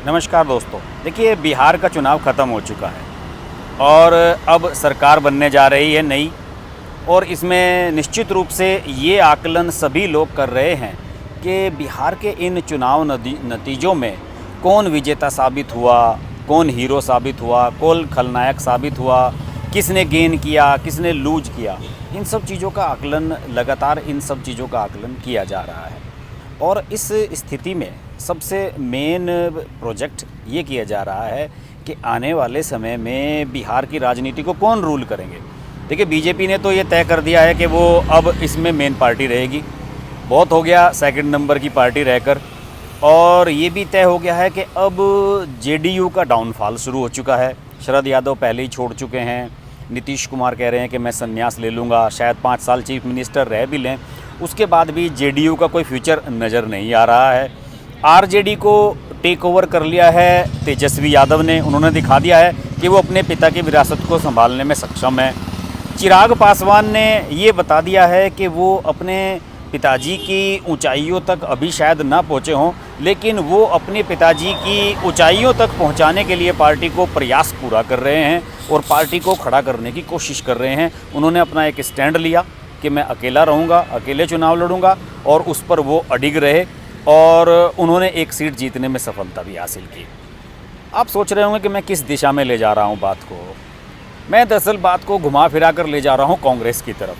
नमस्कार दोस्तों। देखिए, बिहार का चुनाव ख़त्म हो चुका है और अब सरकार बनने जा रही है नई। और इसमें निश्चित रूप से ये आकलन सभी लोग कर रहे हैं कि बिहार के इन चुनाव नतीजों में कौन विजेता साबित हुआ, कौन हीरो साबित हुआ, कौन खलनायक साबित हुआ, किसने गेन किया, किसने लूज किया। इन सब चीज़ों का आकलन लगातार किया जा रहा है। और इस स्थिति में सबसे मेन प्रोजेक्ट ये किया जा रहा है कि आने वाले समय में बिहार की राजनीति को कौन रूल करेंगे। देखिए, बीजेपी ने तो ये तय कर दिया है कि वो अब इसमें मेन पार्टी रहेगी। बहुत हो गया सेकंड नंबर की पार्टी रहकर। और ये भी तय हो गया है कि अब जेडीयू का डाउनफॉल शुरू हो चुका है। शरद यादव पहले ही छोड़ चुके हैं। नीतीश कुमार कह रहे हैं कि मैं संन्यास ले लूँगा, शायद 5 साल चीफ मिनिस्टर रह भी लें। उसके बाद भी जेडीयू का कोई फ्यूचर नज़र नहीं आ रहा है। आरजेडी को टेक ओवर कर लिया है तेजस्वी यादव ने। उन्होंने दिखा दिया है कि वो अपने पिता की विरासत को संभालने में सक्षम है। चिराग पासवान ने ये बता दिया है कि वो अपने पिताजी की ऊंचाइयों तक अभी शायद ना पहुँचे हों, लेकिन वो अपने पिताजी की ऊंचाइयों तक पहुँचाने के लिए पार्टी को प्रयास पूरा कर रहे हैं और पार्टी को खड़ा करने की कोशिश कर रहे हैं। उन्होंने अपना एक स्टैंड लिया कि मैं अकेला रहूँगा, अकेले चुनाव लड़ूंगा, और उस पर वो अडिग रहे और उन्होंने एक सीट जीतने में सफलता भी हासिल की। आप सोच रहे होंगे कि मैं किस दिशा में ले जा रहा हूँ बात को। मैं दरअसल बात को घुमा फिरा कर ले जा रहा हूँ कांग्रेस की तरफ।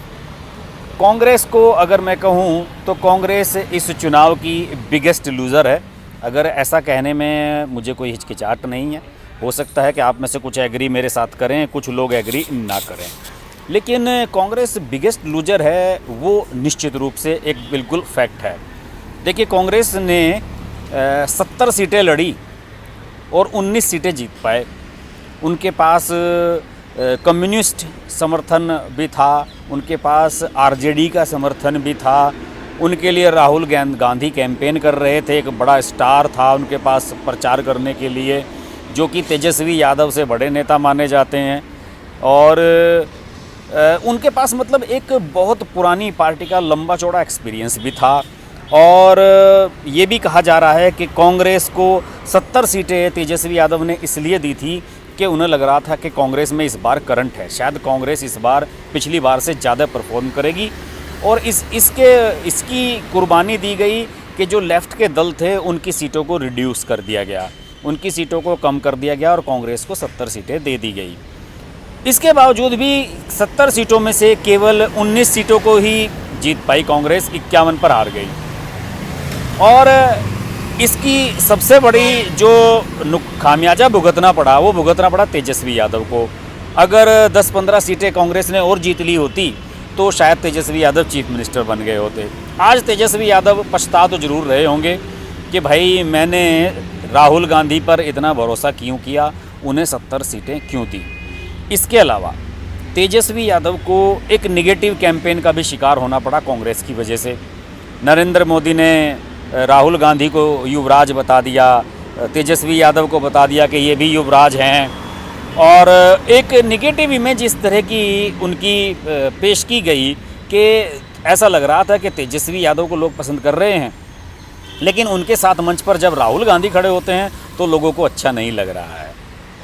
कांग्रेस को अगर मैं कहूँ तो कांग्रेस इस चुनाव की बिगेस्ट लूज़र है। अगर ऐसा कहने में मुझे कोई हिचकिचाहट नहीं है। हो सकता है कि आप में से कुछ एग्री मेरे साथ करें, कुछ लोग एग्री ना करें, लेकिन कांग्रेस बिगेस्ट लूजर है वो निश्चित रूप से एक बिल्कुल फैक्ट है। देखिए, कांग्रेस ने 70 सीटें लड़ी और 19 सीटें जीत पाए। उनके पास कम्युनिस्ट समर्थन भी था, उनके पास आरजेडी का समर्थन भी था। उनके लिए राहुल गांधी कैंपेन कर रहे थे, एक बड़ा स्टार था उनके पास प्रचार करने के लिए, जो कि तेजस्वी यादव से बड़े नेता माने जाते हैं। और उनके पास मतलब एक बहुत पुरानी पार्टी का लंबा चौड़ा एक्सपीरियंस भी था। और ये भी कहा जा रहा है कि कांग्रेस को 70 सीटें तेजस्वी यादव ने इसलिए दी थी कि उन्हें लग रहा था कि कांग्रेस में इस बार करंट है, शायद कांग्रेस इस बार पिछली बार से ज़्यादा परफॉर्म करेगी। और इसकी कुर्बानी दी गई कि जो लेफ़्ट के दल थे उनकी सीटों को रिड्यूस कर दिया गया, उनकी सीटों को कम कर दिया गया और कांग्रेस को 70 सीटें दे दी गई। इसके बावजूद भी 70 सीटों में से केवल 19 सीटों को ही जीत पाई कांग्रेस, 51 पर हार गई। और इसकी सबसे बड़ी जो खामियाजा भुगतना पड़ा तेजस्वी यादव को। अगर 10-15 सीटें कांग्रेस ने और जीत ली होती तो शायद तेजस्वी यादव चीफ मिनिस्टर बन गए होते। आज तेजस्वी यादव पछता तो ज़रूर रहे होंगे कि भाई मैंने राहुल गांधी पर इतना भरोसा क्यों किया, उन्हें 70 सीटें क्यों दी। इसके अलावा तेजस्वी यादव को एक नेगेटिव कैंपेन का भी शिकार होना पड़ा कांग्रेस की वजह से। नरेंद्र मोदी ने राहुल गांधी को युवराज बता दिया, तेजस्वी यादव को बता दिया कि ये भी युवराज हैं, और एक नेगेटिव इमेज इस तरह की उनकी पेश की गई कि ऐसा लग रहा था कि तेजस्वी यादव को लोग पसंद कर रहे हैं, लेकिन उनके साथ मंच पर जब राहुल गांधी खड़े होते हैं तो लोगों को अच्छा नहीं लग रहा है।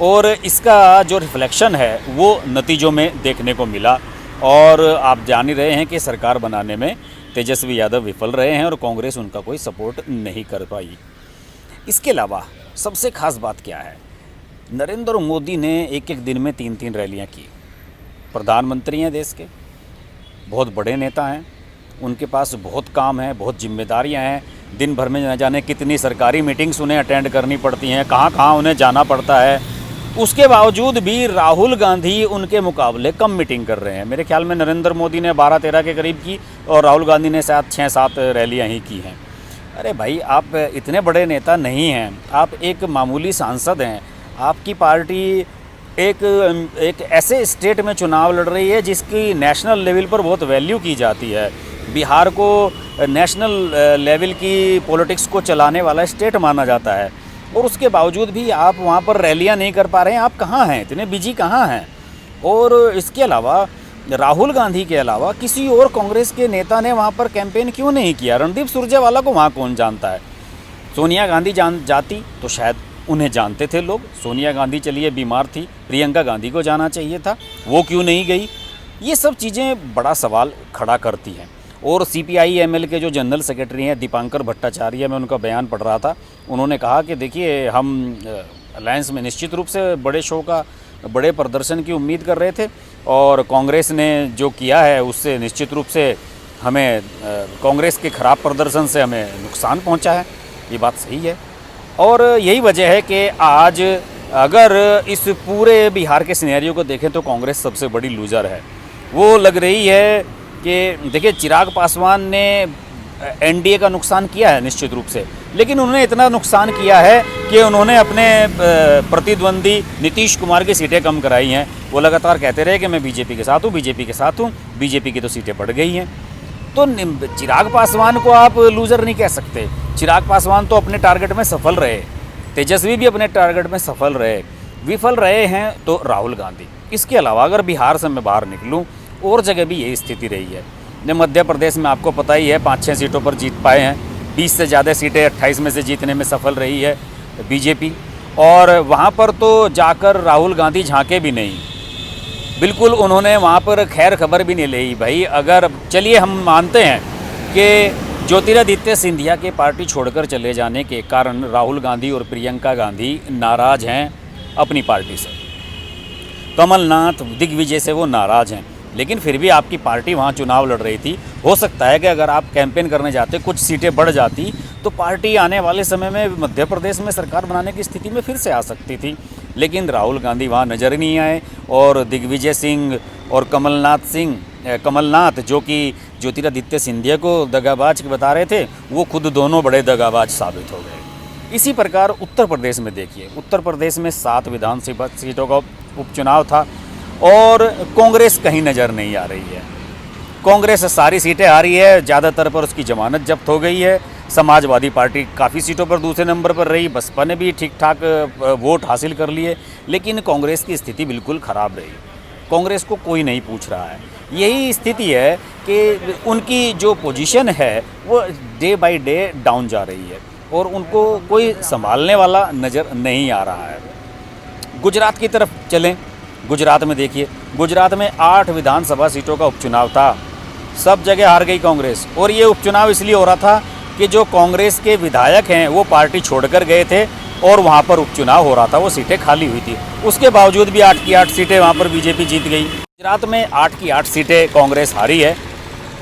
और इसका जो रिफ्लेक्शन है वो नतीजों में देखने को मिला। और आप जान ही रहे हैं कि सरकार बनाने में तेजस्वी यादव विफल रहे हैं और कांग्रेस उनका कोई सपोर्ट नहीं कर पाई। इसके अलावा सबसे खास बात क्या है, नरेंद्र मोदी ने एक दिन में 3 रैलियां की। प्रधानमंत्री हैं देश के, बहुत बड़े नेता हैं, उनके पास बहुत काम है, बहुत जिम्मेदारियां हैं। दिन भर में न जाने कितनी सरकारी मीटिंग्स उन्हें अटेंड करनी पड़ती हैं, कहाँ कहाँ उन्हें जाना पड़ता है। उसके बावजूद भी राहुल गांधी उनके मुकाबले कम मीटिंग कर रहे हैं। मेरे ख्याल में नरेंद्र मोदी ने 12-13 के करीब की और राहुल गांधी ने शायद 6-7 रैलियां ही की हैं। अरे भाई, आप इतने बड़े नेता नहीं हैं, आप एक मामूली सांसद हैं। आपकी पार्टी एक ऐसे स्टेट में चुनाव लड़ रही है जिसकी नेशनल लेवल पर बहुत वैल्यू की जाती है। बिहार को नेशनल लेवल की पॉलिटिक्स को चलाने वाला स्टेट माना जाता है, और उसके बावजूद भी आप वहाँ पर रैलियाँ नहीं कर पा रहे हैं। आप कहाँ हैं, इतने बिजी कहाँ हैं? और इसके अलावा राहुल गांधी के अलावा किसी और कांग्रेस के नेता ने वहाँ पर कैंपेन क्यों नहीं किया? रणदीप सुरजेवाला को वहाँ कौन जानता है? सोनिया गांधी जाती तो शायद उन्हें जानते थे लोग। सोनिया गांधी चलिए बीमार थी, प्रियंका गांधी को जाना चाहिए था, वो क्यों नहीं गई? ये सब चीज़ें बड़ा सवाल खड़ा करती हैं। और CPI-ML के जो जनरल सेक्रेटरी हैं दीपांकर भट्टाचार्य, मैं उनका बयान पढ़ रहा था, उन्होंने कहा कि देखिए हम अलायंस में निश्चित रूप से बड़े शो का, बड़े प्रदर्शन की उम्मीद कर रहे थे और कांग्रेस ने जो किया है उससे निश्चित रूप से हमें कांग्रेस के ख़राब प्रदर्शन से हमें नुकसान पहुंचा है। ये बात सही है और यही वजह है कि आज अगर इस पूरे बिहार के सिनेरियो को देखें तो कांग्रेस सबसे बड़ी लूज़र है। वो लग रही है कि देखिए चिराग पासवान ने NDA का नुकसान किया है निश्चित रूप से, लेकिन उन्होंने इतना नुकसान किया है कि उन्होंने अपने प्रतिद्वंदी नीतीश कुमार की सीटें कम कराई हैं। वो लगातार कहते रहे कि मैं BJP के साथ हूँ, BJP के साथ हूँ, BJP की तो सीटें बढ़ गई हैं। तो चिराग पासवान को आप लूज़र नहीं कह सकते। चिराग पासवान तो अपने टारगेट में सफल रहे, तेजस्वी भी अपने टारगेट में सफल रहे, विफल रहे हैं तो राहुल गांधी। इसके अलावा अगर बिहार से मैं बाहर निकलूँ, और जगह भी यही स्थिति रही है। मध्य प्रदेश में आपको पता ही है 5-6 सीटों पर जीत पाए हैं, 20 से ज़्यादा सीटें 28 में से जीतने में सफल रही है BJP, और वहाँ पर तो जाकर राहुल गांधी झांके भी नहीं, बिल्कुल उन्होंने वहाँ पर खैर खबर भी नहीं ली। भाई अगर चलिए हम मानते हैं कि ज्योतिरादित्य सिंधिया के पार्टी छोड़कर चले जाने के कारण राहुल गांधी और प्रियंका गांधी नाराज़ हैं अपनी पार्टी से, कमलनाथ दिग्विजय से वो नाराज़ हैं, लेकिन फिर भी आपकी पार्टी वहाँ चुनाव लड़ रही थी। हो सकता है कि अगर आप कैंपेन करने जाते, कुछ सीटें बढ़ जाती तो पार्टी आने वाले समय में मध्य प्रदेश में सरकार बनाने की स्थिति में फिर से आ सकती थी। लेकिन राहुल गांधी वहाँ नज़र नहीं आए और दिग्विजय सिंह और कमलनाथ जो कि ज्योतिरादित्य सिंधिया को दगाबाज बता रहे थे, वो खुद दोनों बड़े दगाबाज साबित हो गए। इसी प्रकार उत्तर प्रदेश में देखिए, उत्तर प्रदेश में 7 विधानसभा सीटों का उपचुनाव था और कांग्रेस कहीं नज़र नहीं आ रही है। कांग्रेस सारी सीटें आ रही है, ज़्यादातर पर उसकी जमानत जब्त हो गई है। समाजवादी पार्टी काफ़ी सीटों पर दूसरे नंबर पर रही, बसपा ने भी ठीक ठाक वोट हासिल कर लिए, लेकिन कांग्रेस की स्थिति बिल्कुल ख़राब रही। कांग्रेस को कोई नहीं पूछ रहा है। यही स्थिति है कि उनकी जो पोजीशन है वो डे बाय डे डाउन जा रही है और उनको कोई संभालने वाला नज़र नहीं आ रहा है। गुजरात की तरफ चलें, गुजरात में देखिए, गुजरात में 8 विधानसभा सीटों का उपचुनाव था, सब जगह हार गई कांग्रेस। और ये उपचुनाव इसलिए हो रहा था कि जो कांग्रेस के विधायक हैं वो पार्टी छोड़कर गए थे और वहाँ पर उपचुनाव हो रहा था, वो सीटें खाली हुई थी। उसके बावजूद भी 8 की 8 सीटें वहाँ पर BJP जीत गई। गुजरात में 8 की 8 सीटें कांग्रेस हारी है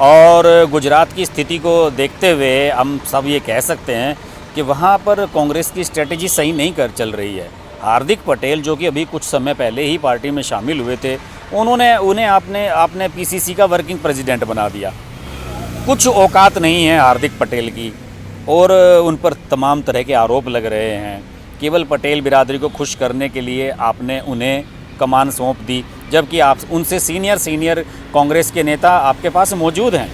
और गुजरात की स्थिति को देखते हुए हम सब ये कह सकते हैं कि वहाँ पर कांग्रेस की स्ट्रेटजी सही नहीं कर चल रही है। हार्दिक पटेल जो कि अभी कुछ समय पहले ही पार्टी में शामिल हुए थे, उन्हें आपने PCC का वर्किंग प्रेसिडेंट बना दिया। कुछ औकात नहीं है हार्दिक पटेल की और उन पर तमाम तरह के आरोप लग रहे हैं। केवल पटेल बिरादरी को खुश करने के लिए आपने उन्हें कमान सौंप दी, जबकि आप उनसे सीनियर कांग्रेस के नेता आपके पास मौजूद हैं।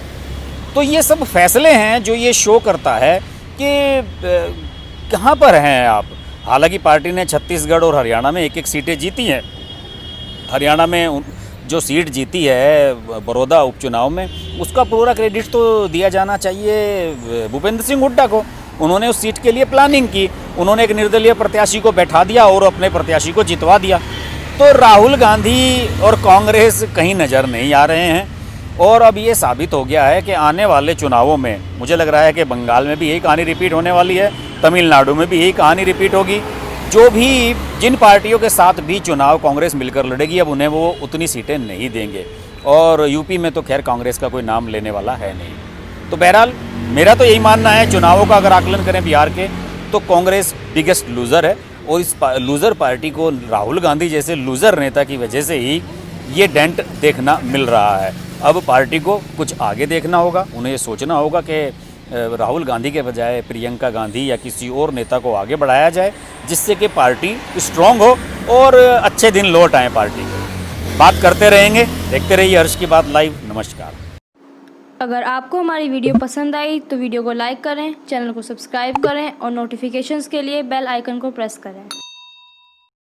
तो ये सब फैसले हैं जो ये शो करता है कि कहाँ पर हैं आप। हालांकि पार्टी ने छत्तीसगढ़ और हरियाणा में 1-1 सीटें जीती हैं। हरियाणा में जो सीट जीती है बड़ौदा उपचुनाव में, उसका पूरा क्रेडिट तो दिया जाना चाहिए भूपेंद्र सिंह हुड्डा को। उन्होंने उस सीट के लिए प्लानिंग की, उन्होंने एक निर्दलीय प्रत्याशी को बैठा दिया और अपने प्रत्याशी को जितवा दिया। तो राहुल गांधी और कांग्रेस कहीं नज़र नहीं आ रहे हैं और अब ये साबित हो गया है कि आने वाले चुनावों में मुझे लग रहा है कि बंगाल में भी यही कहानी रिपीट होने वाली है, तमिलनाडु में भी यही कहानी रिपीट होगी। जो भी जिन पार्टियों के साथ भी चुनाव कांग्रेस मिलकर लड़ेगी, अब उन्हें वो उतनी सीटें नहीं देंगे और यूपी में तो खैर कांग्रेस का कोई नाम लेने वाला है नहीं। तो बहरहाल मेरा तो यही मानना है, चुनावों का अगर आकलन करें बिहार के तो कांग्रेस बिगेस्ट लूज़र है और इस लूज़र पार्टी को राहुल गांधी जैसे लूज़र नेता की वजह से ही ये डेंट देखना मिल रहा है। अब पार्टी को कुछ आगे देखना होगा, उन्हें ये सोचना होगा कि राहुल गांधी के बजाय प्रियंका गांधी या किसी और नेता को आगे बढ़ाया जाए, जिससे कि पार्टी स्ट्रॉन्ग हो और अच्छे दिन लौट आएँ पार्टी को। बात करते रहेंगे, देखते रहिए हर्ष की बात लाइव। नमस्कार। अगर आपको हमारी वीडियो पसंद आई तो वीडियो को लाइक करें, चैनल को सब्सक्राइब करें और नोटिफिकेशंस के लिए बेल आइकन को प्रेस करें।